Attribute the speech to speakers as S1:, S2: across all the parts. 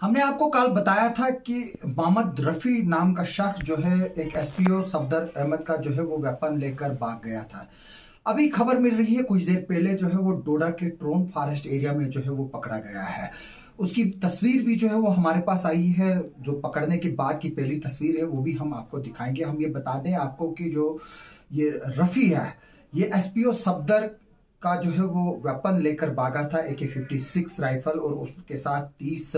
S1: हमने आपको कल बताया था कि मोहम्मद रफ़ी नाम का शख्स जो है एक एसपीओ सफदर अहमद का जो है वो वेपन लेकर भाग गया था। अभी खबर मिल रही है कुछ देर पहले जो है वो डोडा के ट्रोन फॉरेस्ट एरिया में जो है वो पकड़ा गया है। उसकी तस्वीर भी जो है वो हमारे पास आई है। जो पकड़ने के बाद की पहली तस्वीर है वो भी हम आपको दिखाएंगे। हम ये बता दें आपको कि जो ये रफ़ी है ये एसपीओ सफदर का जो है वो वेपन लेकर भागा था, AK-56 राइफल और उसके साथ 30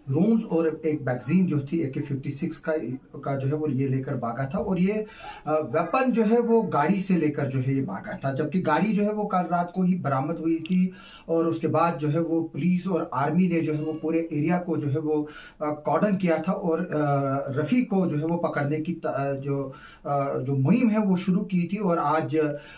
S1: रोन्स और एक मैगजीन जो थी AK-56 का जो है वो ये लेकर भागा था। और ये वेपन जो है वो गाड़ी से लेकर जो है ये भागा था, जबकि गाड़ी जो है वो कल रात को ही बरामद हुई थी। और उसके बाद जो है वो पुलिस और आर्मी ने जो है वो पूरे एरिया को जो है वो कॉर्डन किया था और रफ़ी को जो है वो पकड़ने की जो मुहिम है वो शुरू की थी। और आज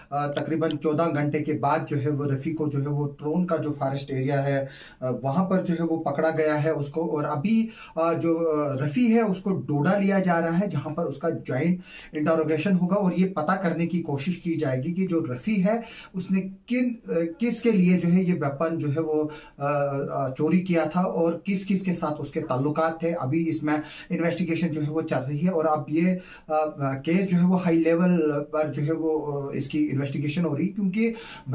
S1: तकरीबन 14 घंटे के बाद जो है वो रफ़ी को जो है वो ट्रोन का जो फॉरेस्ट एरिया है वहां पर जो है वो पकड़ा गया है उसको। और अभी जो रफ़ी है उसको डोडा लिया जा रहा है, जहां पर उसका ज्वाइंट इंटरोगेशन होगा और ये पता करने की कोशिश की जाएगी कि जो रफ़ी है उसने किसके लिए जो है ये वेपन जो है वो चोरी किया था और किस किस के साथ उसके ताल्लुकात थे। अभी इसमें इन्वेस्टिगेशन जो है वो चल रही है और अब ये केस जो है वो हाई लेवल पर जो है वो इसकी इन्वेस्टिगेशन हो रही है, क्योंकि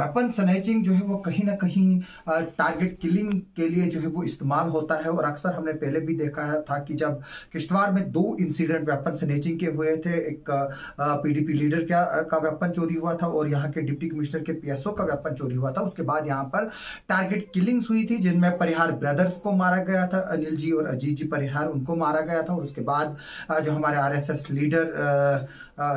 S1: वेपन स्नैचिंग जो है वो कहीं ना कहीं टारगेट किलिंग के लिए जो है वो इस्तेमाल होता है। और अक्सर हमने पहले भी देखा था कि जब किश्तवाड़ में 2 इंसिडेंट वेपन स्नैचिंग के हुए थे, एक PDP लीडर का वेपन चोरी हुआ था और यहाँ के डिप्टी कमिश्नर के PSO का वेपन चोरी हुआ था। उसके बाद यहाँ पर टारगेट किलिंग्स हुई थी, जिनमें परिहार ब्रदर्स को मारा गया था, अनिल जी और अजीत जी परिहार, उनको मारा गया था। और उसके बाद जो हमारे RSS लीडर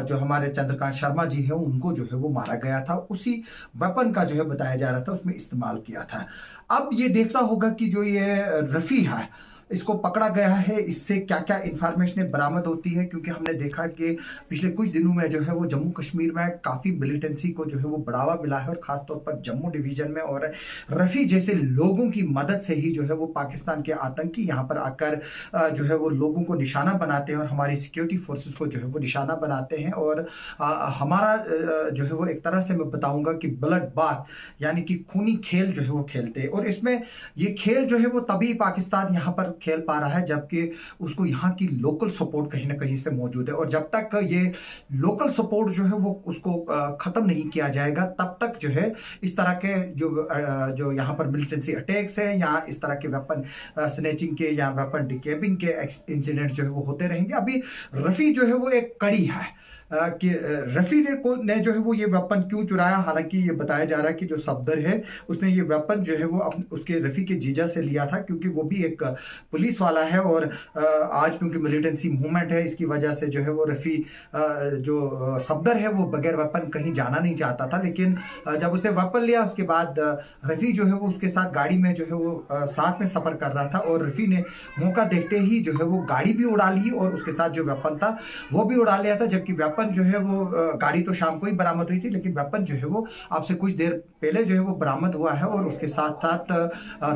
S1: जो हमारे चंद्रकांत शर्मा जी हैं उनको जो है वो मारा गया था। उसी वेपन का जो है बताया जा रहा था उसमें इस्तेमाल किया था। अब ये देखना होगा कि जो ये रफ़ी है इसको पकड़ा गया है, इससे क्या क्या इंफॉर्मेशन बरामद होती है, क्योंकि हमने देखा कि पिछले कुछ दिनों में जो है वो जम्मू कश्मीर में काफ़ी मिलिटेंसी को जो है वो बढ़ावा मिला है, और ख़ासतौर पर जम्मू डिवीज़न में। और रफ़ी जैसे लोगों की मदद से ही जो है वो पाकिस्तान के आतंकी यहाँ पर आकर जो है वो लोगों को निशाना बनाते हैं और हमारी सिक्योरिटी फोर्सेस को जो है वो निशाना बनाते हैं। और हमारा जो है वो एक तरह से मैं बताऊंगा कि ब्लड बाथ यानी कि खूनी खेल जो है वो खेलते हैं। और इसमें ये खेल जो है वो तभी पाकिस्तान यहाँ पर खेल पा रहा है जबकि उसको यहाँ की लोकल सपोर्ट कहीं ना कहीं से मौजूद है। और जब तक ये लोकल सपोर्ट जो है वो उसको खत्म नहीं किया जाएगा तब तक जो है इस तरह के जो यहाँ पर मिलिटेंसी अटैक्स है या इस तरह के वेपन स्नैचिंग के या वेपन डिकेपिंग के इंसिडेंट जो है वो होते रहेंगे। अभी रफ़ी जो है वो एक कड़ी है कि रफ़ी ने जो है वो ये वेपन क्यों चुराया। हालांकि ये बताया जा रहा है कि जो सफदर है उसने ये वेपन जो है वो उसके रफ़ी के जीजा से लिया था, क्योंकि वो भी एक पुलिस वाला है। और आज क्योंकि मिलिटेंसी मूवमेंट है इसकी वजह से जो है वो रफ़ी जो सफदर है वो बगैर वेपन कहीं जाना नहीं चाहता था। लेकिन जब उसने वेपन लिया उसके बाद रफ़ी जो है वो उसके साथ गाड़ी में जो है वो साथ में सफ़र कर रहा था और रफ़ी ने मौका देखते ही जो है वो गाड़ी भी उड़ा ली और उसके साथ जो वेपन था वो भी उड़ा लिया था। जबकि वेपन जो है वो गाड़ी तो शाम को ही बरामद हुई थी, लेकिन वेपन जो है वो आपसे कुछ देर पहले जो है वो बरामद हुआ है और उसके साथ साथ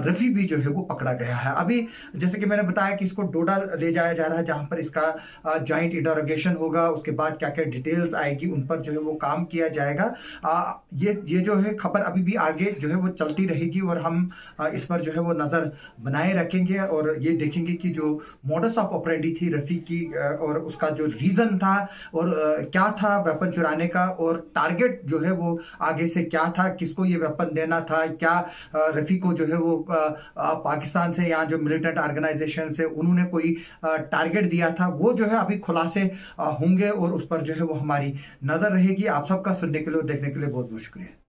S1: रफ़ी भी जो है वो पकड़ा गया है। अभी जैसे कि मैंने बताया कि इसको डोडा ले जाया जा रहा है, जहां पर इसका ज्वाइंट इंटरोगेशन होगा। उसके बाद क्या क्या डिटेल्स आएगी उन पर जो है वो काम किया जाएगा। ये जो है खबर अभी भी आगे जो है वो चलती रहेगी और हम इस पर जो है वो नजर बनाए रखेंगे और ये देखेंगे कि जो मोडस ऑफ ऑपरेंडी थी रफ़ी की और उसका जो रीजन था और क्या था वेपन चुराने का, और टारगेट जो है वो आगे से क्या था, किसको ये वेपन देना था, क्या रफ़ी को जो है वो पाकिस्तान से या जो मिलिटेंट ऑर्गेनाइजेशन से उन्होंने कोई टारगेट दिया था, वो जो है अभी खुलासे होंगे और उस पर जो है वो हमारी नजर रहेगी। आप सबका सुनने के लिए और देखने के लिए बहुत बहुत शुक्रिया।